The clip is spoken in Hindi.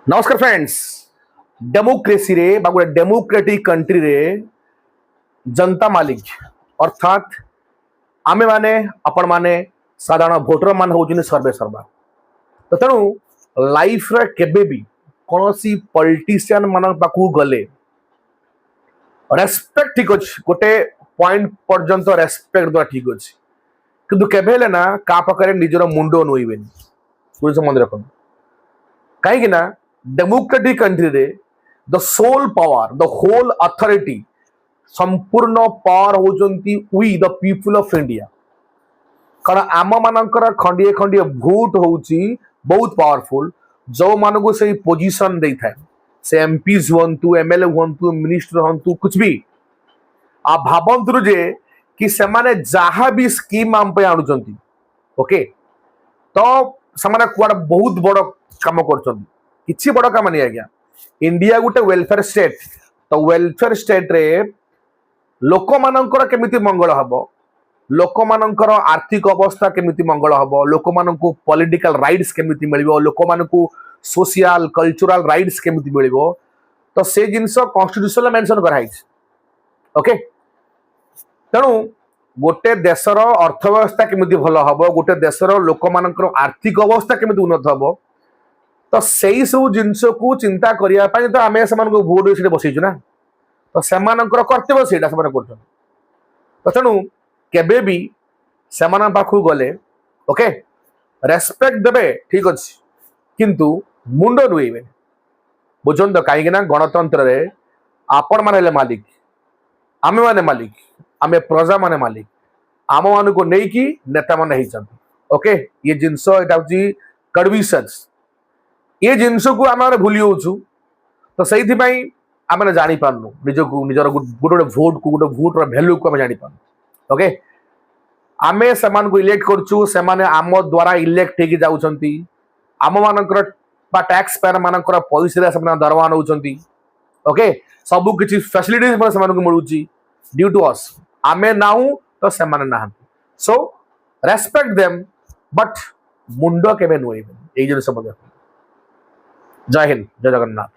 नमस्कार फ्रेंड्स। डेमोक्रेसी रे बा गोटे डेमोक्रेटिक कंट्री रे जनता मालिक अर्थात आमे माने आपण माने साधारण भोटर मान होउछन सर्वे सर्वा। तो तेणु लाइफ रे केबे भी कोनोसी पॉलिटिशियन मान पाखु गले रेस्पेक्ट ठीक अछि, गोटे पॉइंट पर्यंत रेस्पेक्ट दो ठीक अछि, किंतु केबे हेले ना का पाखरे निजर मुंडो नोइबेनी। पुलिस मन रखन कहीं ना डेमोक्रेटिक कंट्री रे the sole power the whole authority संपूर्ण पावर होचंती we the people of India. कारण आम मानकर खंडिए खंडिए भोट होची बहुत पावरफुल जो मानक से पोजीशन दे थाए, से एमपीज हुंतु एमएलए हुंतु मिनिस्टर हुंतु कुछ भी आ भावंतु जे कि से माने जहा भी स्कीम आम पे आणुचंती ओके, तो से कुआडे बहुत बड़ काम करचंती। किछि बड़ काम नहीं आज्ञा। इंडिया गोटे वेलफेयर स्टेट, तो वेलफेयर स्टेट रे लोक मानकर केमिति मंगल हबो, लोक मानकर आर्थिक अवस्था केमिति मंगल हबो, लोक मानकु पॉलिटिकल राइट्स केमिति मिलिबो, लोक मानकु सोशल कल्चरल राइट्स केमिति मिलिबो, तो से जिंस कॉन्स्टिट्यूशन मेंशन कराइछ ओके। तेणु गोटे देशर अर्थव्यवस्था केमिति भल हबो, गोटे देशर लोक मानकर आर्थिक अवस्था केमिति उन्नत हबो, तो सही सब जिनस को चिंता करने तो आम से भोट से बसईचु ना, तो से कर्तव्य से तो तेणु केबे भी से पाखु गले ओके रेस्पेक्ट देवे ठीक अच्छे, किंतु मुंड नुएबे बुझन। तो कहीं गणतंत्र रे आपण माने मालिक, आमे माने मालिक, आमे प्रजा माने मालिक, आम मान को नहीं कि नेता माने ओके। ये जिनस यहाँ कड़वी सच ये जिनस को आम भूली जाऊँ, तो से आम जानी पार्नु निजक निजर गोटे भोट को गोटे भोटर भैल्यू को जानी पार्नु ओके। आमे सेमान को इलेक्ट करछु, सेमाने आम द्वारा इलेक्ट होगी जाउछंती, आम मानकर टैक्स पेयर मानकर पैसा से दरवा नौछंती ओके। सबु किछि फैसिलिटीज पर सेमान को मिलुची ड्यू टू अस, आमे नाहु तो सेमाने नाहंती। सो रेस्पेक्ट देम बट मुंड केबे नुएबे। एई जिनिस जय हिंद, जय जगन्नाथ।